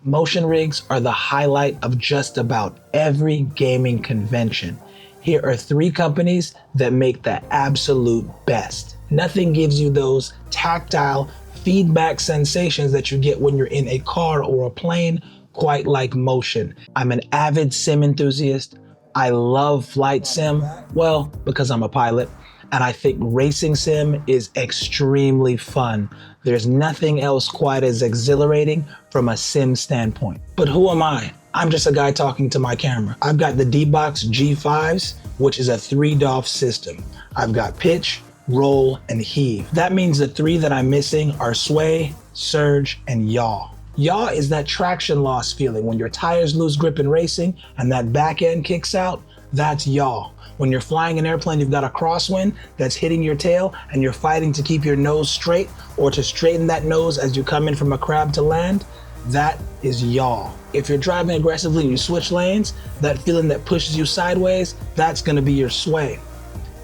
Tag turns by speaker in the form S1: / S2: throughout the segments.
S1: Motion rigs are the highlight of just about every gaming convention. Here are 3 companies that make the absolute best. Nothing gives you those tactile feedback sensations that you get when you're in a car or a plane quite like Motion. I'm an avid sim enthusiast. I love flight sim, well, because I'm a pilot, and I think racing sim is extremely fun. There's nothing else quite as exhilarating from a sim standpoint. But who am I? I'm just a guy talking to my camera. I've got the D-Box G5s, which is a 3-DOF system. I've got pitch, roll, and heave. That means the 3 that I'm missing are sway, surge, and yaw. Yaw is that traction loss feeling when your tires lose grip in racing and that back end kicks out. That's yaw. When you're flying an airplane, you've got a crosswind that's hitting your tail and you're fighting to keep your nose straight or to straighten that nose as you come in from a crab to land. That is yaw. If you're driving aggressively and you switch lanes, that feeling that pushes you sideways, that's gonna be your sway.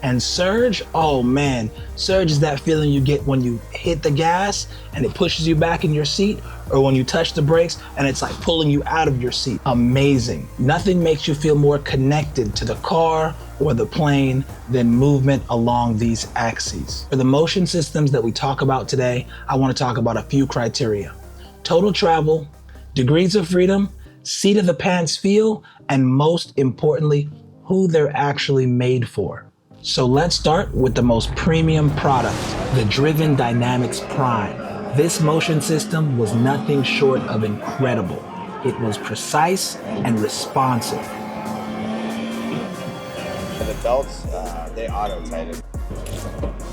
S1: And surge, oh man, surge is that feeling you get when you hit the gas and it pushes you back in your seat, or when you touch the brakes and it's like pulling you out of your seat. Amazing. Nothing makes you feel more connected to the car or the plane than movement along these axes. For the motion systems that we talk about today, I want to talk about a few criteria: total travel, degrees of freedom, seat of the pants feel, and most importantly, who they're actually made for. So let's start with the most premium product, the Driven Dynamix Prime. This motion system was nothing short of incredible. It was precise and responsive.
S2: The belts, they auto-tighten.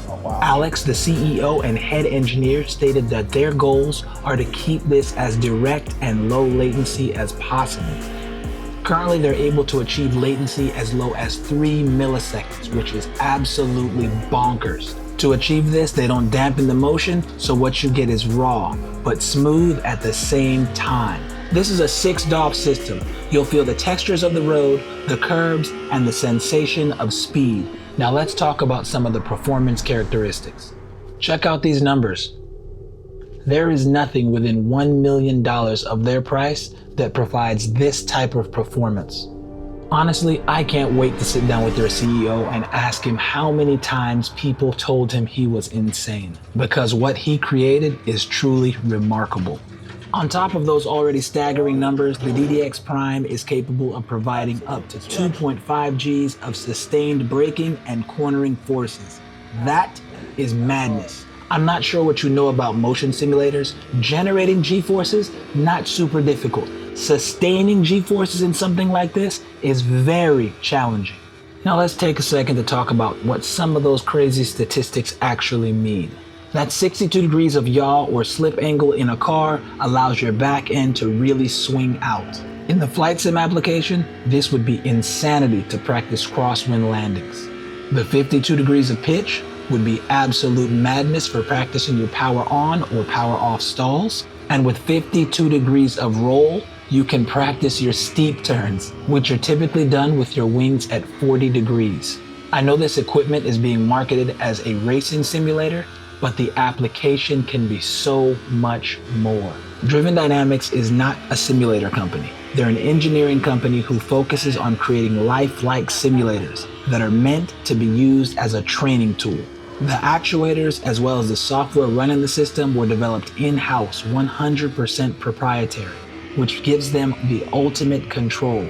S2: Oh, wow.
S1: Alex, the CEO and head engineer, stated that their goals are to keep this as direct and low latency as possible. Currently, they're able to achieve latency as low as 3 milliseconds, which is absolutely bonkers. To achieve this, they don't dampen the motion, so what you get is raw, but smooth at the same time. This is a 6-DOF system. You'll feel the textures of the road, the curbs, and the sensation of speed. Now let's talk about some of the performance characteristics. Check out these numbers. There is nothing within $1 million of their price that provides this type of performance. Honestly, I can't wait to sit down with their CEO and ask him how many times people told him he was insane, because what he created is truly remarkable. On top of those already staggering numbers, the DDX Prime is capable of providing up to 2.5 Gs of sustained braking and cornering forces. That is madness. I'm not sure what you know about motion simulators. Generating G-forces, not super difficult. Sustaining G-forces in something like this is very challenging. Now let's take a second to talk about what some of those crazy statistics actually mean. That 62 degrees of yaw or slip angle in a car allows your back end to really swing out. In the flight sim application, this would be insanity to practice crosswind landings. The 52 degrees of pitch would be absolute madness for practicing your power on or power off stalls. And with 52 degrees of roll, you can practice your steep turns, which are typically done with your wings at 40 degrees. I know this equipment is being marketed as a racing simulator, but the application can be so much more. Driven Dynamix is not a simulator company. They're an engineering company who focuses on creating lifelike simulators that are meant to be used as a training tool. The actuators, as well as the software running the system, were developed in-house, 100% proprietary, which gives them the ultimate control.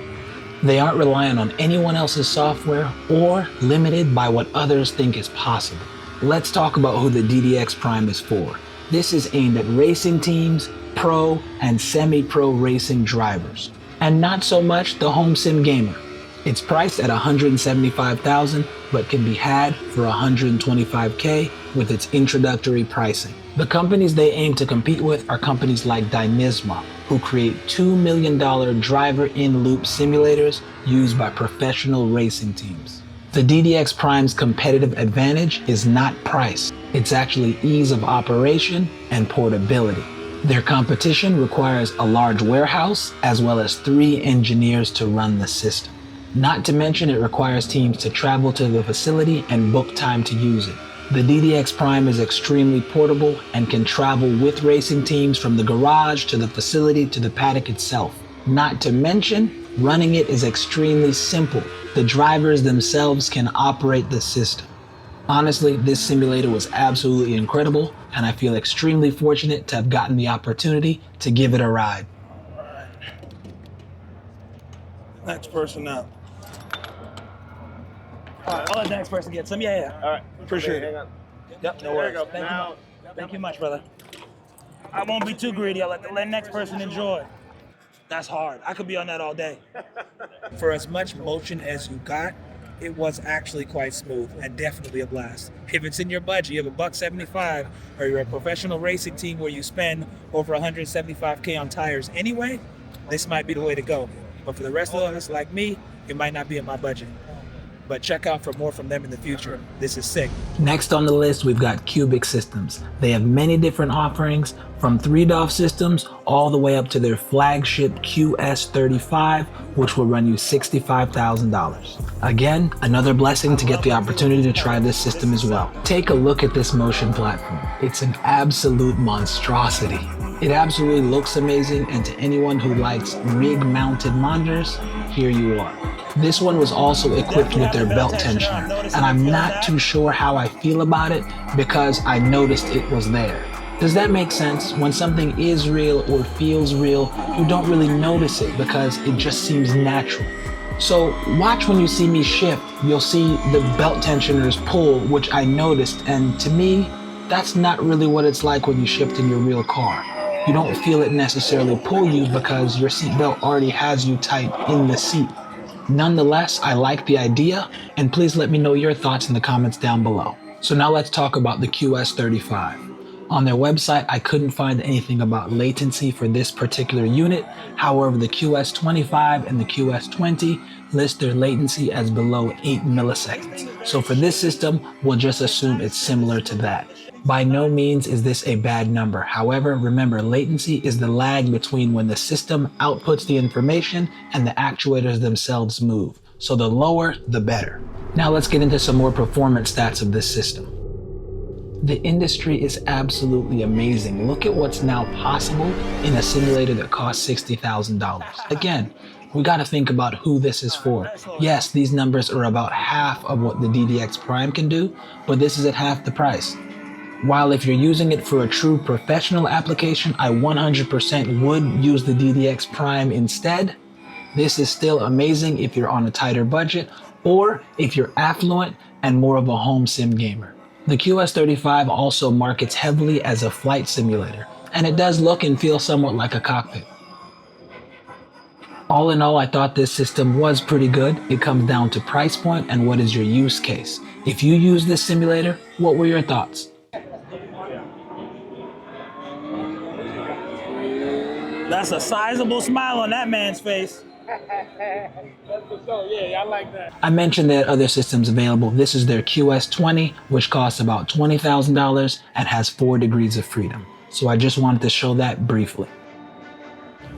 S1: They aren't reliant on anyone else's software or limited by what others think is possible. Let's talk about who the DDX Prime is for. This is aimed at racing teams, pro and semi-pro racing drivers, and not so much the home sim gamer. It's priced at $175,000, but can be had for $125K with its introductory pricing. The companies they aim to compete with are companies like Dynisma, who create $2 million driver in-loop simulators used by professional racing teams. The DDX Prime's competitive advantage is not price. It's actually ease of operation and portability. Their competition requires a large warehouse as well as 3 engineers to run the system. Not to mention it requires teams to travel to the facility and book time to use it. The DDX Prime is extremely portable and can travel with racing teams from the garage to the facility to the paddock itself. Not to mention, running it is extremely simple. The drivers themselves can operate the system. Honestly, this simulator was absolutely incredible, and I feel extremely fortunate to have gotten the opportunity to give it a ride.
S3: All right. Next person up. All right, I'll let the next person get some. Yeah.
S2: All right.
S3: Appreciate it.
S2: Hang on.
S3: Yep, no worries. Thank you much, brother. I won't be too greedy. I'll let the next person enjoy. That's hard. I could be on that all day. For as much motion as you got, it was actually quite smooth and definitely a blast. If it's in your budget, you have $175, or you're a professional racing team where you spend over $175K on tires anyway, this might be the way to go. But for the rest of us like me, it might not be in my budget. But check out for more from them in the future. This is sick.
S1: Next on the list, we've got Qubic Systems. They have many different offerings, from 3DOF systems all the way up to their flagship QS35, which will run you $65,000. Again, another blessing to get the opportunity to try this system as well. Take a look at this motion platform. It's an absolute monstrosity. It absolutely looks amazing, and to anyone who likes rig-mounted monitors, here you are. This one was also equipped with their belt tensioner, and I'm not too sure how I feel about it because I noticed it was there. Does that make sense? When something is real or feels real, you don't really notice it because it just seems natural. So watch when you see me shift, you'll see the belt tensioners pull, which I noticed, and to me, that's not really what it's like when you shift in your real car. You don't feel it necessarily pull you because your seatbelt already has you tight in the seat. Nonetheless, I like the idea, and please let me know your thoughts in the comments down below. So now let's talk about the QS35. On their website, I couldn't find anything about latency for this particular unit. However, the QS25 and the QS20 list their latency as below 8 milliseconds. So for this system, we'll just assume it's similar to that. By no means is this a bad number. However, remember, latency is the lag between when the system outputs the information and the actuators themselves move. So the lower, the better. Now let's get into some more performance stats of this system. The industry is absolutely amazing. Look at what's now possible in a simulator that costs $60,000. Again, we got to think about who this is for. Yes, these numbers are about half of what the DDX Prime can do, but this is at half the price. While if you're using it for a true professional application, I 100% would use the DDX Prime instead. This is still amazing if you're on a tighter budget or if you're affluent and more of a home sim gamer. The QS35 also markets heavily as a flight simulator, and it does look and feel somewhat like a cockpit. All in all, I thought this system was pretty good. It comes down to price point and what is your use case. If you use this simulator, what were your thoughts?
S3: That's a sizable smile on that man's face.
S4: Yeah, I like that.
S1: I mentioned there are other systems available. This is their QS20, which costs about $20,000 and has 4 degrees of freedom. So I just wanted to show that briefly.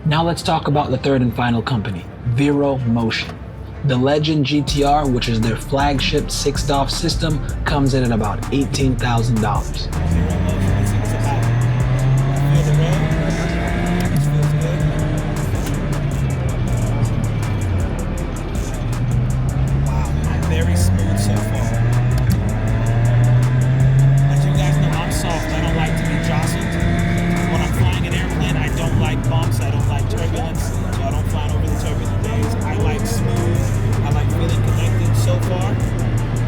S1: Now let's talk about the third and final company, Vero Motion. The Legend GTR, which is their flagship 6DOF system, comes in at about $18,000.
S3: Very smooth so far. As you guys know, I'm soft. I don't like to be jostled. When I'm flying an airplane, I don't like bumps. I don't like turbulence. So I don't fly over the turbulent days. I like smooth. I like feeling connected so far.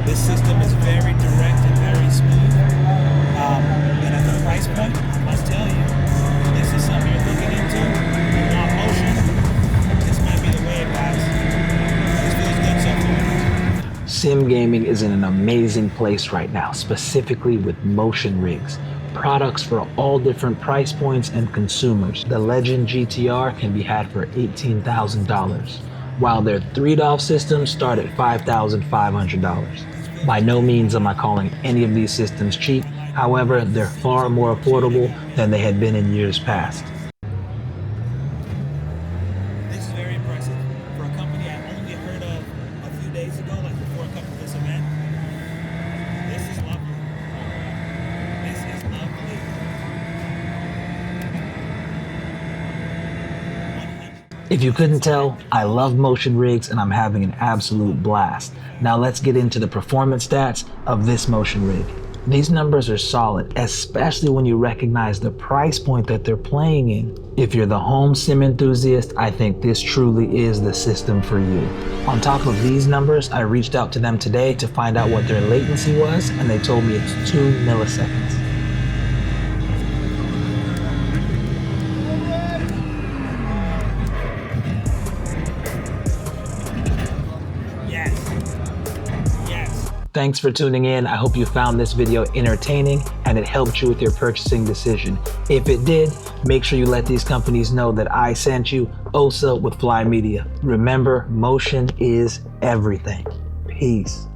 S3: This system is very direct and very smooth. And at the price point, I must tell you, this is something you're looking into. You want motion. This might be the way, guys. This feels good so far.
S1: Sim gaming is in an amazing place right now, specifically with motion rigs. Products for all different price points and consumers. The Legend GTR can be had for $18,000, while their 3DOF systems start at $5,500. By no means am I calling any of these systems cheap. However, they're far more affordable than they had been in years past.
S3: This is very impressive. For a company I only heard of a few days ago, like before coming to this event, this is lovely.
S1: If you couldn't tell, I love motion rigs and I'm having an absolute blast. Now let's get into the performance stats of this motion rig. These numbers are solid, especially when you recognize the price point that they're playing in. If you're the home sim enthusiast, I think this truly is the system for you. On top of these numbers, I reached out to them today to find out what their latency was, and they told me it's 2 milliseconds. Thanks for tuning in. I hope you found this video entertaining and it helped you with your purchasing decision. If it did, make sure you let these companies know that I sent you, Osa with Fly Media. Remember, motion is everything. Peace.